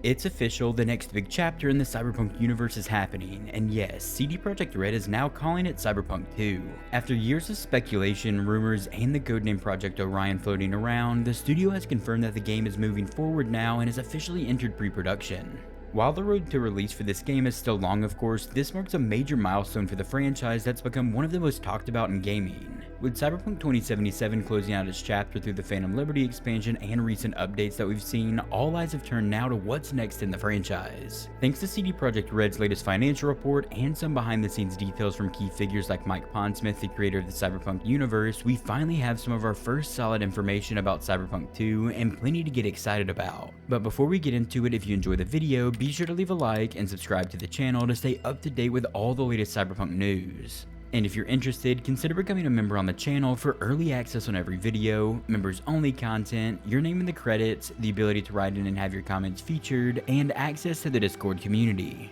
It's official, the next big chapter in the Cyberpunk universe is happening, and yes, CD Projekt Red is now calling it Cyberpunk 2. After years of speculation, rumors, and the codename Project Orion floating around, the studio has confirmed that the game is moving forward now and has officially entered pre-production. While the road to release for this game is still long, of course, this marks a major milestone for the franchise that's become one of the most talked about in gaming. With Cyberpunk 2077 closing out its chapter through the Phantom Liberty expansion and recent updates that we've seen, all eyes have turned now to what's next in the franchise. Thanks to CD Projekt Red's latest financial report and some behind the scenes details from key figures like Mike Pondsmith, the creator of the Cyberpunk universe, we finally have some of our first solid information about Cyberpunk 2 and plenty to get excited about. But before we get into it, if you enjoy the video, be sure to leave a like and subscribe to the channel to stay up to date with all the latest Cyberpunk news. And if you're interested, consider becoming a member on the channel for early access on every video, members only content, your name in the credits, the ability to write in and have your comments featured, and access to the Discord community.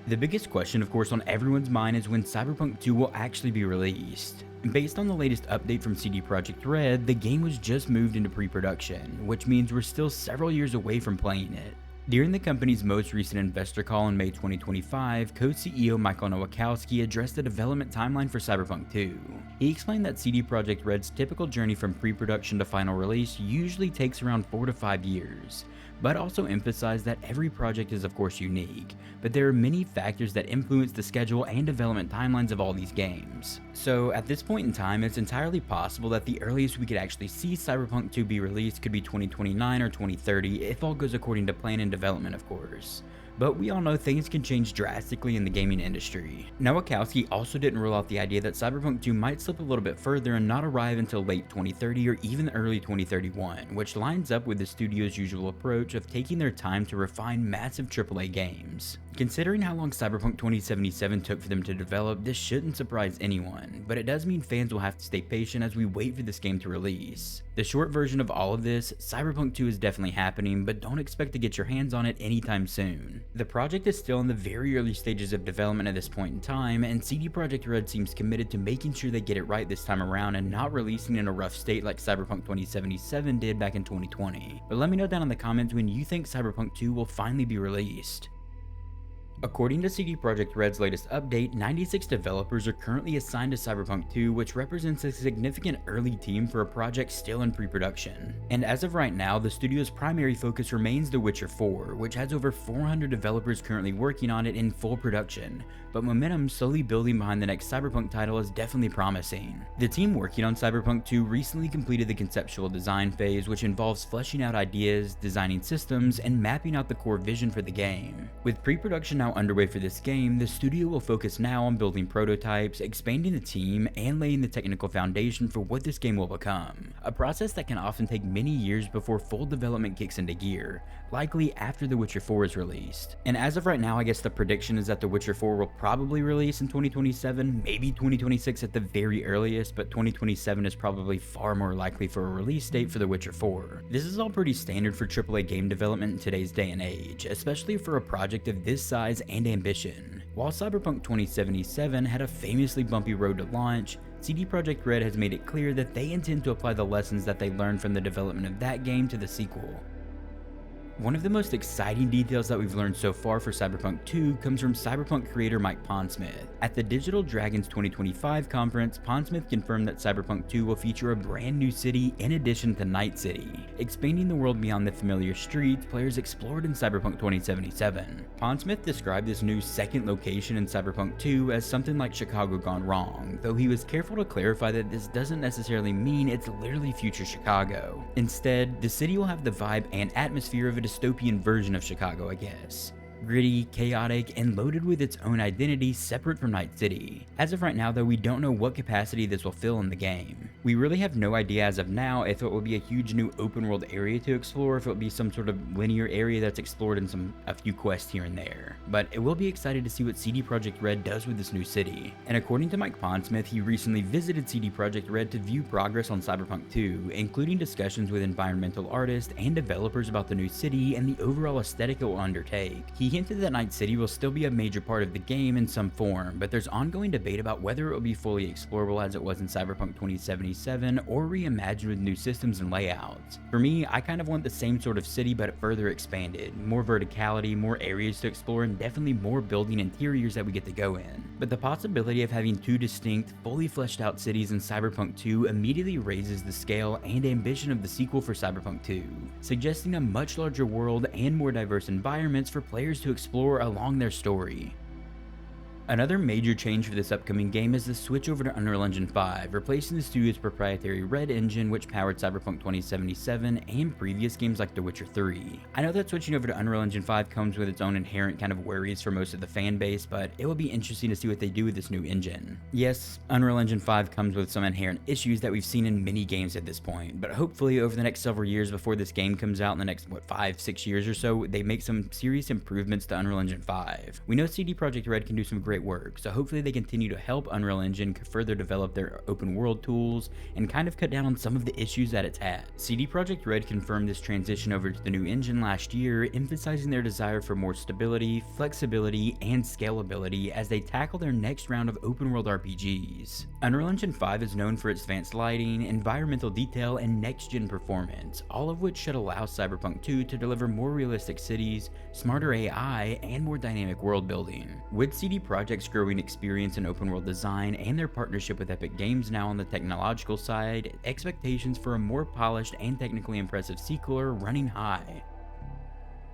The biggest question, of course, on everyone's mind is when Cyberpunk 2 will actually be released. Based on the latest update from CD Projekt Red, the game was just moved into pre-production, which means we're still several years away from playing it. During the company's most recent investor call in May 2025, co-CEO Michael Nowakowski addressed the development timeline for Cyberpunk 2. He explained that CD Projekt Red's typical journey from pre-production to final release usually takes around 4 to 5 years, but also emphasized that every project is of course unique, but there are many factors that influence the schedule and development timelines of all these games. So at this point in time, it's entirely possible that the earliest we could actually see Cyberpunk 2 be released could be 2029 or 2030 if all goes according to plan and development, of course. But we all know things can change drastically in the gaming industry. Nowakowski also didn't rule out the idea that Cyberpunk 2 might slip a little bit further and not arrive until late 2030 or even early 2031, which lines up with the studio's usual approach of taking their time to refine massive AAA games. Considering how long Cyberpunk 2077 took for them to develop, this shouldn't surprise anyone, but it does mean fans will have to stay patient as we wait for this game to release. The short version of all of this, Cyberpunk 2 is definitely happening, but don't expect to get your hands on it anytime soon. The project is still in the very early stages of development at this point in time, and CD Projekt Red seems committed to making sure they get it right this time around and not releasing in a rough state like Cyberpunk 2077 did back in 2020. But let me know down in the comments when you think Cyberpunk 2 will finally be released. According to CD Projekt Red's latest update, 96 developers are currently assigned to Cyberpunk 2, which represents a significant early team for a project still in pre-production. And as of right now, the studio's primary focus remains The Witcher 4, which has over 400 developers currently working on it in full production, but momentum slowly building behind the next Cyberpunk title is definitely promising. The team working on Cyberpunk 2 recently completed the conceptual design phase, which involves fleshing out ideas, designing systems, and mapping out the core vision for the game. With pre-production now underway for this game, the studio will focus now on building prototypes, expanding the team, and laying the technical foundation for what this game will become. A process that can often take many years before full development kicks into gear, likely after The Witcher 4 is released. And as of right now, I guess the prediction is that The Witcher 4 will probably release in 2027, maybe 2026 at the very earliest, but 2027 is probably far more likely for a release date for The Witcher 4. This is all pretty standard for AAA game development in today's day and age, especially for a project of this size and ambition. While Cyberpunk 2077 had a famously bumpy road to launch, CD Projekt Red has made it clear that they intend to apply the lessons that they learned from the development of that game to the sequel. One of the most exciting details that we've learned so far for Cyberpunk 2 comes from Cyberpunk creator Mike Pondsmith. At the Digital Dragons 2025 conference, Pondsmith confirmed that Cyberpunk 2 will feature a brand new city in addition to Night City, expanding the world beyond the familiar streets players explored in Cyberpunk 2077. Pondsmith described this new second location in Cyberpunk 2 as something like Chicago gone wrong, though he was careful to clarify that this doesn't necessarily mean it's literally future Chicago. Instead, the city will have the vibe and atmosphere of a dystopian version of Chicago, I guess. Gritty, chaotic, and loaded with its own identity separate from Night City. As of right now though, we don't know what capacity this will fill in the game. We really have no idea as of now if it will be a huge new open world area to explore, if it will be some sort of linear area that's explored in a few quests here and there. But it will be excited to see what CD Projekt Red does with this new city. And according to Mike Pondsmith, he recently visited CD Projekt Red to view progress on Cyberpunk 2, including discussions with environmental artists and developers about the new city and the overall aesthetic it will undertake. He hinted that Night City will still be a major part of the game in some form, but there's ongoing debate about whether it will be fully explorable as it was in Cyberpunk 2077 or reimagined with new systems and layouts. For me, I kind of want the same sort of city but further expanded, more verticality, more areas to explore, and definitely more building interiors that we get to go in. But the possibility of having two distinct, fully fleshed out cities in Cyberpunk 2 immediately raises the scale and ambition of the sequel for Cyberpunk 2, suggesting a much larger world and more diverse environments for players to explore along their story. Another major change for this upcoming game is the switch over to Unreal Engine 5, replacing the studio's proprietary Red engine which powered Cyberpunk 2077 and previous games like The Witcher 3. I know that switching over to Unreal Engine 5 comes with its own inherent kind of worries for most of the fan base, but it will be interesting to see what they do with this new engine. Yes, Unreal Engine 5 comes with some inherent issues that we've seen in many games at this point, but hopefully over the next several years before this game comes out in the next, 5-6 years or so, they make some serious improvements to Unreal Engine 5. We know CD Projekt Red can do some great work, so hopefully they continue to help Unreal Engine further develop their open world tools and kind of cut down on some of the issues that it's had. CD Projekt Red confirmed this transition over to the new engine last year, emphasizing their desire for more stability, flexibility, and scalability as they tackle their next round of open world RPGs. Unreal Engine 5 is known for its advanced lighting, environmental detail, and next-gen performance, all of which should allow Cyberpunk 2 to deliver more realistic cities, smarter AI, and more dynamic world building. With CD Projekt's growing experience in open world design and their partnership with Epic Games now on the technological side, expectations for a more polished and technically impressive sequel are running high.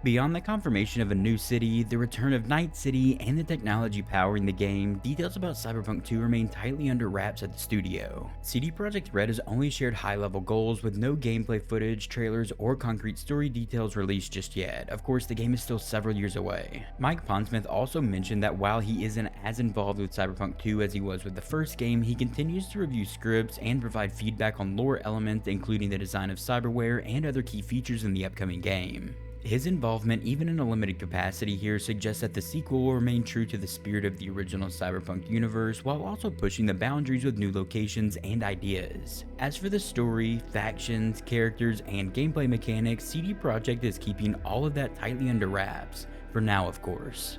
Beyond the confirmation of a new city, the return of Night City, and the technology powering the game, details about Cyberpunk 2 remain tightly under wraps at the studio. CD Projekt Red has only shared high-level goals with no gameplay footage, trailers, or concrete story details released just yet. Of course, the game is still several years away. Mike Pondsmith also mentioned that while he isn't as involved with Cyberpunk 2 as he was with the first game, he continues to review scripts and provide feedback on lore elements, including the design of cyberware and other key features in the upcoming game. His involvement, even in a limited capacity here, suggests that the sequel will remain true to the spirit of the original Cyberpunk universe, while also pushing the boundaries with new locations and ideas. As for the story, factions, characters, and gameplay mechanics, CD Projekt is keeping all of that tightly under wraps, for now of course.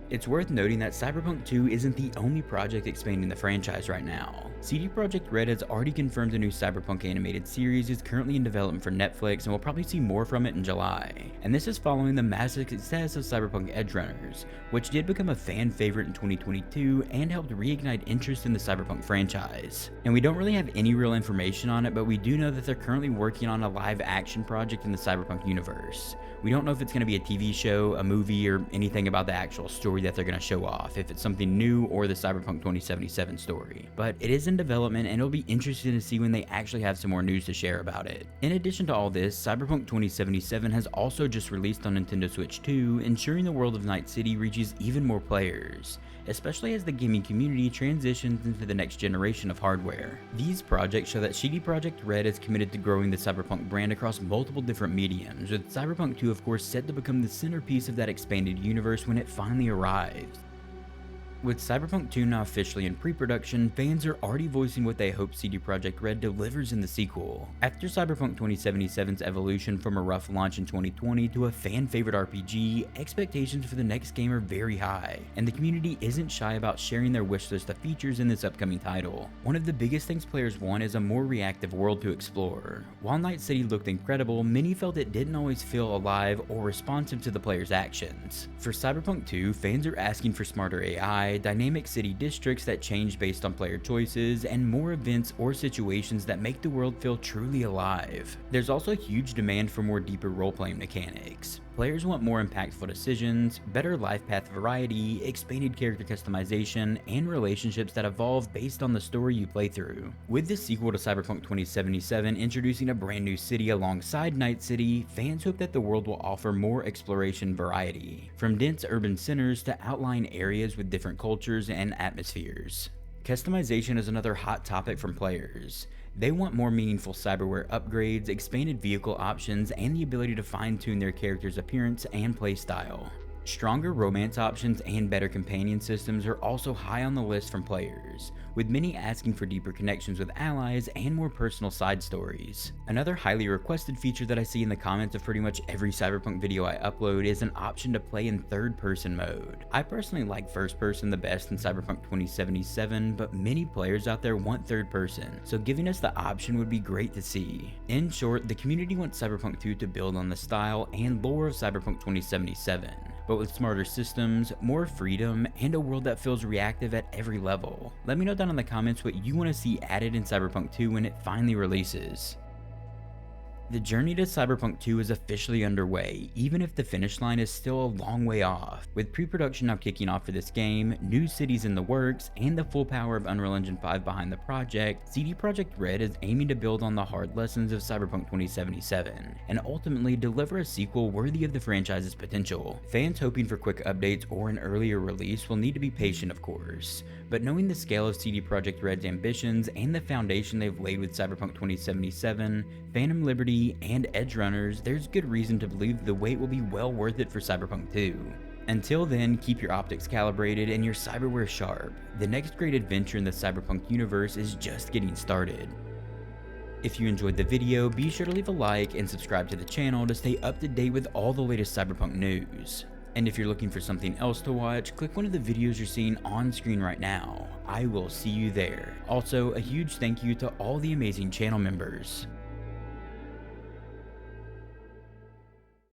It's worth noting that Cyberpunk 2 isn't the only project expanding the franchise right now. CD Projekt Red has already confirmed a new Cyberpunk animated series is currently in development for Netflix, and we'll probably see more from it in July. And this is following the massive success of Cyberpunk Edgerunners, which did become a fan favorite in 2022 and helped reignite interest in the Cyberpunk franchise. And we don't really have any real information on it, but we do know that they're currently working on a live action project in the Cyberpunk universe. We don't know if it's going to be a TV show, a movie, or anything about the actual story that they're going to show off, if it's something new or the Cyberpunk 2077 story. But it is in development, and it'll be interesting to see when they actually have some more news to share about it. In addition to all this, Cyberpunk 2077 has also just released on Nintendo Switch 2, ensuring the world of Night City reaches even more players, especially as the gaming community transitions into the next generation of hardware. These projects show that CD Projekt Red is committed to growing the Cyberpunk brand across multiple different mediums, with Cyberpunk 2 of course set to become the centerpiece of that expanded universe when it finally arrives. With Cyberpunk 2 now officially in pre-production, fans are already voicing what they hope CD Projekt Red delivers in the sequel. After Cyberpunk 2077's evolution from a rough launch in 2020 to a fan-favorite RPG, expectations for the next game are very high, and the community isn't shy about sharing their wish list of features in this upcoming title. One of the biggest things players want is a more reactive world to explore. While Night City looked incredible, many felt it didn't always feel alive or responsive to the player's actions. For Cyberpunk 2, fans are asking for smarter AI, dynamic city districts that change based on player choices, and more events or situations that make the world feel truly alive. There's also a huge demand for more deeper role-playing mechanics. Players want more impactful decisions, better life path variety, expanded character customization, and relationships that evolve based on the story you play through. With the sequel to Cyberpunk 2077 introducing a brand new city alongside Night City, fans hope that the world will offer more exploration variety, from dense urban centers to outlying areas with different cultures and atmospheres. Customization is another hot topic from players. They want more meaningful cyberware upgrades, expanded vehicle options, and the ability to fine-tune their character's appearance and playstyle. Stronger romance options and better companion systems are also high on the list from players, with many asking for deeper connections with allies and more personal side stories. Another highly requested feature that I see in the comments of pretty much every Cyberpunk video I upload is an option to play in third-person mode. I personally like first-person the best in Cyberpunk 2077, but many players out there want third-person, so giving us the option would be great to see. In short, the community wants Cyberpunk 2 to build on the style and lore of Cyberpunk 2077. But with smarter systems, more freedom, and a world that feels reactive at every level. Let me know down in the comments what you want to see added in Cyberpunk 2 when it finally releases. The journey to Cyberpunk 2 is officially underway, even if the finish line is still a long way off. With pre-production now kicking off for this game, new cities in the works, and the full power of Unreal Engine 5 behind the project, CD Projekt Red is aiming to build on the hard lessons of Cyberpunk 2077, and ultimately deliver a sequel worthy of the franchise's potential. Fans hoping for quick updates or an earlier release will need to be patient, of course, but knowing the scale of CD Projekt Red's ambitions and the foundation they've laid with Cyberpunk 2077, Phantom Liberty, and Edge Runners, there's good reason to believe the wait will be well worth it for Cyberpunk 2. Until then, keep your optics calibrated and your cyberware sharp. The next great adventure in the Cyberpunk universe is just getting started. If you enjoyed the video, be sure to leave a like and subscribe to the channel to stay up to date with all the latest Cyberpunk news. And if you're looking for something else to watch, click one of the videos you're seeing on screen right now. I will see you there. Also, a huge thank you to all the amazing channel members.